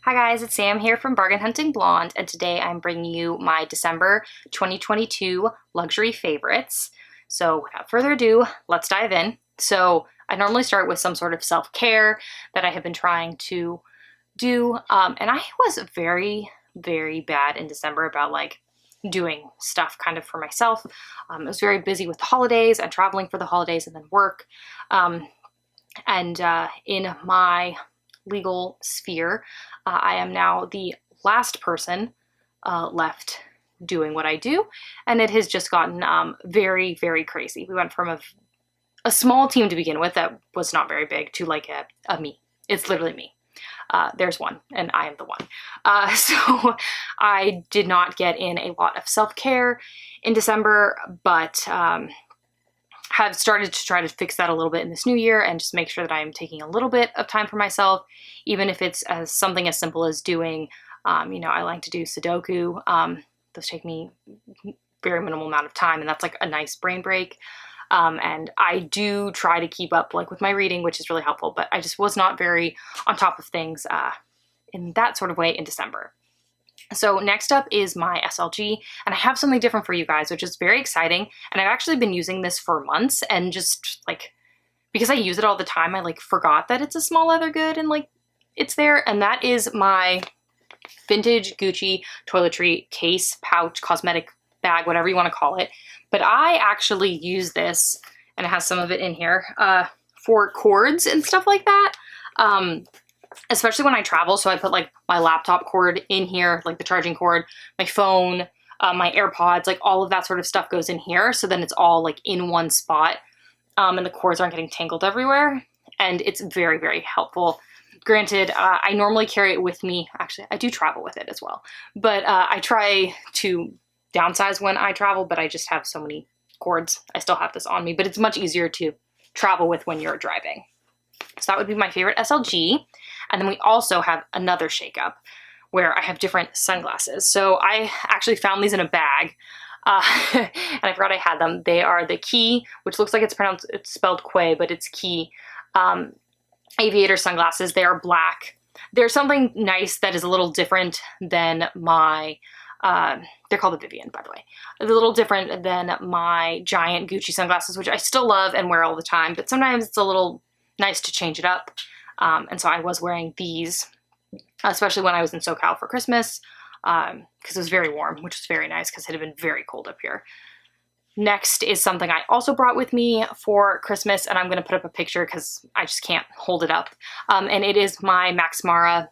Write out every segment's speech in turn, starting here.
Hi guys, it's Sam here from Bargain Hunting Blonde, and today I'm bringing you my December 2022 luxury favorites. So without further ado, let's dive in. So I normally start with some sort of self-care that I have been trying to do, and I was very, very bad in December about doing stuff kind of for myself. I was very busy with the holidays and traveling for the holidays and then work. In my legal sphere, I am now the last person left doing what I do, and it has just gotten very, very crazy. We went from a small team to begin with that was not very big to like a me. It's literally me. There's one, and I am the one. So I did not get in a lot of self-care in December, but have started to try to fix that a little bit in this new year and just make sure that I'm taking a little bit of time for myself, even if it's something as simple as doing, I like to do Sudoku. Those take me very minimal amount of time, and that's like a nice brain break. And I do try to keep up with my reading, which is really helpful, but I just was not very on top of things in that sort of way in December. So next up is my SLG, and I have something different for you guys, which is very exciting. And I've actually been using this for months, and just because I use it all the time, I forgot that it's a small leather good and it's there. And that is my vintage Gucci toiletry case, pouch, cosmetic bag, whatever you want to call it. But I actually use this, and it has some of it in here, for cords and stuff like that. Especially when I travel, so I put my laptop cord in here, the charging cord, my phone, my AirPods, all of that sort of stuff goes in here, so then it's all in one spot, and the cords aren't getting tangled everywhere, and it's very, very helpful. Granted, I normally carry it with me. Actually, I do travel with it as well, but I try to downsize when I travel, but I just have so many cords. I still have this on me, but it's much easier to travel with when you're driving. So that would be my favorite SLG. And then we also have another shakeup where I have different sunglasses. So I actually found these in a bag, and I forgot I had them. They are the Key, which looks like it's spelled Quay, but it's Key, aviator sunglasses. They are black. There's something nice that is a little different than my, they're called the Vivian, by the way. A little different than my giant Gucci sunglasses, which I still love and wear all the time, but sometimes it's a little nice to change it up. And so I was wearing these, especially when I was in SoCal for Christmas, because it was very warm, which was very nice because it had been very cold up here. Next is something I also brought with me for Christmas, and I'm going to put up a picture because I just can't hold it up. And it is my Max Mara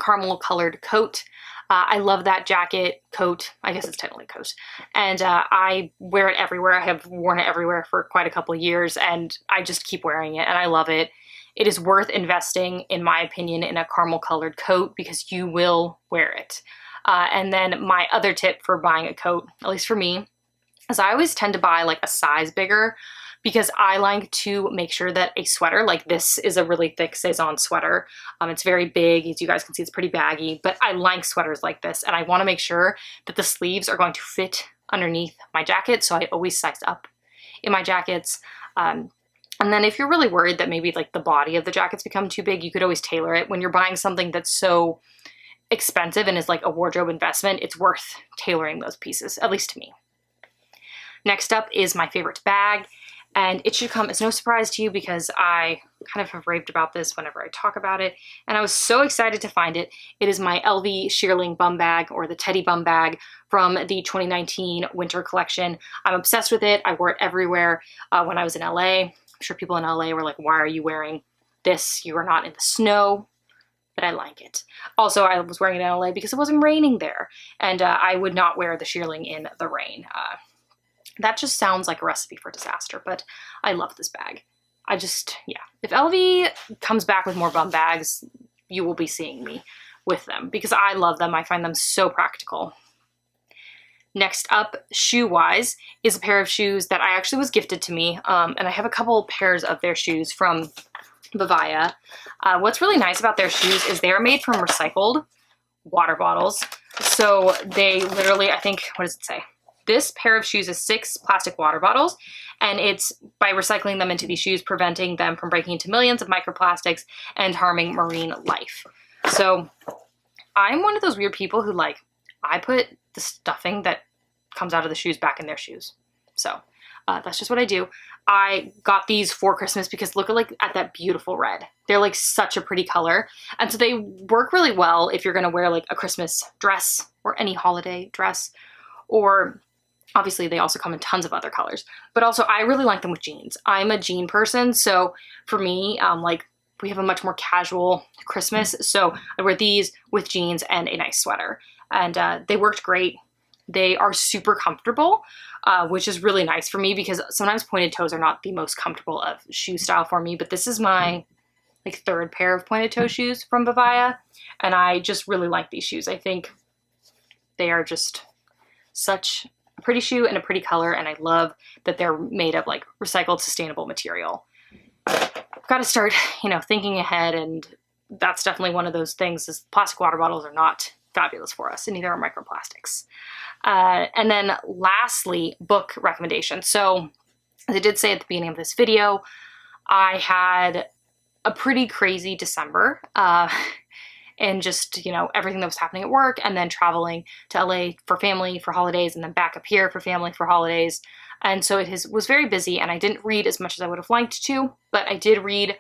caramel colored coat. I love that jacket, coat, I guess it's technically a coat, and I wear it everywhere. I have worn it everywhere for quite a couple of years, and I just keep wearing it, and I love it. It is worth investing, in my opinion, in a caramel colored coat because you will wear it. And then my other tip for buying a coat, at least for me, is I always tend to buy a size bigger, because I like to make sure that a sweater, this is a really thick Saison sweater. It's very big, as you guys can see, it's pretty baggy, but I like sweaters like this, and I want to make sure that the sleeves are going to fit underneath my jacket, so I always size up in my jackets. And then if you're really worried that maybe the body of the jackets become too big, you could always tailor it. When you're buying something that's so expensive and is a wardrobe investment, it's worth tailoring those pieces, at least to me. Next up is my favorite bag. And it should come as no surprise to you because I kind of have raved about this whenever I talk about it. And I was so excited to find it. It is my LV Shearling bum bag, or the Teddy bum bag from the 2019 winter collection. I'm obsessed with it. I wore it everywhere when I was in LA. I'm sure people in LA were like, why are you wearing this? You are not in the snow. But I like it. Also, I was wearing it in LA because it wasn't raining there. And I would not wear the Shearling in the rain. That just sounds like a recipe for disaster, but I love this bag. Yeah. If LV comes back with more bum bags, you will be seeing me with them because I love them. I find them so practical. Next up, shoe-wise, is a pair of shoes that I actually was gifted to me, and I have a couple pairs of their shoes from Bavaya. What's really nice about their shoes is they are made from recycled water bottles. So they literally, I think, what does it say? This pair of shoes is 6 plastic water bottles, and it's by recycling them into these shoes, preventing them from breaking into millions of microplastics and harming marine life. So I'm one of those weird people who like, I put the stuffing that comes out of the shoes back in their shoes. So that's just what I do. I got these for Christmas because look at that beautiful red. They're like such a pretty color. And so they work really well if you're gonna wear like a Christmas dress or any holiday dress, or obviously they also come in tons of other colors. But also I really like them with jeans. I'm a jean person, so for me, like we have a much more casual Christmas. So I wear these with jeans and a nice sweater. And they worked great. They are super comfortable, which is really nice for me because sometimes pointed toes are not the most comfortable of shoe style for me, but this is my like third pair of pointed toe shoes from Bavaya, and I just really like these shoes. I think they are just such a pretty shoe and a pretty color, and I love that they're made of like recycled, sustainable material. I've got to start, thinking ahead, and that's definitely one of those things is plastic water bottles are not fabulous for us, and neither are microplastics. And then lastly, book recommendations. So as I did say at the beginning of this video, I had a pretty crazy December and just, everything that was happening at work, and then traveling to LA for family for holidays, and then back up here for family for holidays. And so it was very busy, and I didn't read as much as I would have liked to, but I did read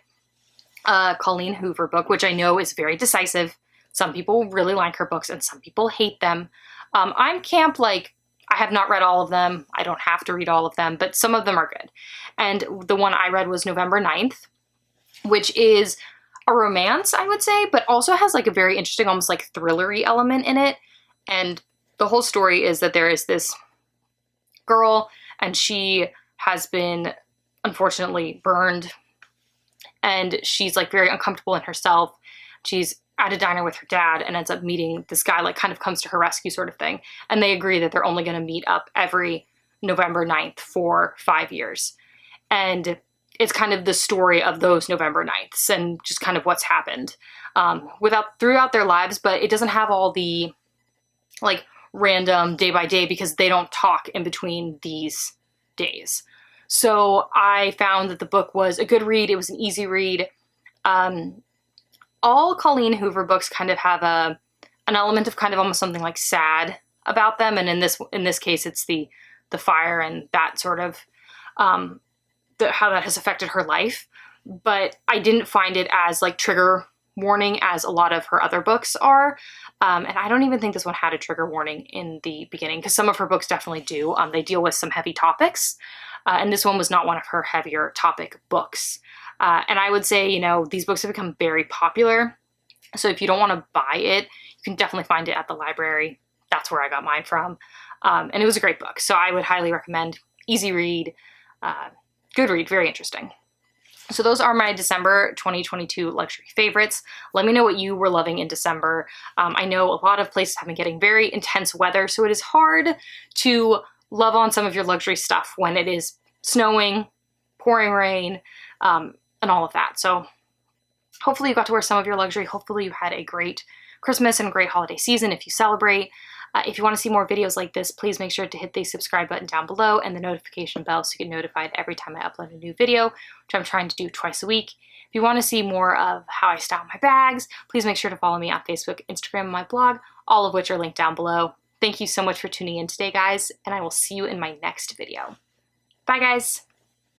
a Colleen Hoover book, which I know is very decisive. Some people really like her books and some people hate them. I'm camp like, I have not read all of them. I don't have to read all of them, but some of them are good. And the one I read was November 9th, which is a romance, I would say, but also has like a very interesting, almost like thrillery element in it. And the whole story is that there is this girl and she has been unfortunately burned, and she's like very uncomfortable in herself. She's at a diner with her dad and ends up meeting this guy, like kind of comes to her rescue sort of thing. And they agree that they're only going to meet up every November 9th for 5 years. And it's kind of the story of those November 9ths and just kind of what's happened throughout their lives. But it doesn't have all the like random day by day because they don't talk in between these days. So I found that the book was a good read. It was an easy read. All Colleen Hoover books kind of have an element of kind of almost something like sad about them, and in this case, it's the fire and that sort of how that has affected her life. But I didn't find it as like trigger warning as a lot of her other books are, and I don't even think this one had a trigger warning in the beginning because some of her books definitely do. They deal with some heavy topics, and this one was not one of her heavier topic books. And I would say, these books have become very popular. So if you don't want to buy it, you can definitely find it at the library. That's where I got mine from. And it was a great book. So I would highly recommend. Easy read, good read, very interesting. So those are my December 2022 luxury favorites. Let me know what you were loving in December. I know a lot of places have been getting very intense weather, so it is hard to love on some of your luxury stuff when it is snowing, pouring rain, and all of that. So hopefully you got to wear some of your luxury. Hopefully you had a great Christmas and a great holiday season if you celebrate. If you want to see more videos like this, please make sure to hit the subscribe button down below and the notification bell so you get notified every time I upload a new video, which I'm trying to do twice a week. If you want to see more of how I style my bags, please make sure to follow me on Facebook, Instagram, and my blog, all of which are linked down below. Thank you so much for tuning in today, guys, and I will see you in my next video. Bye, guys!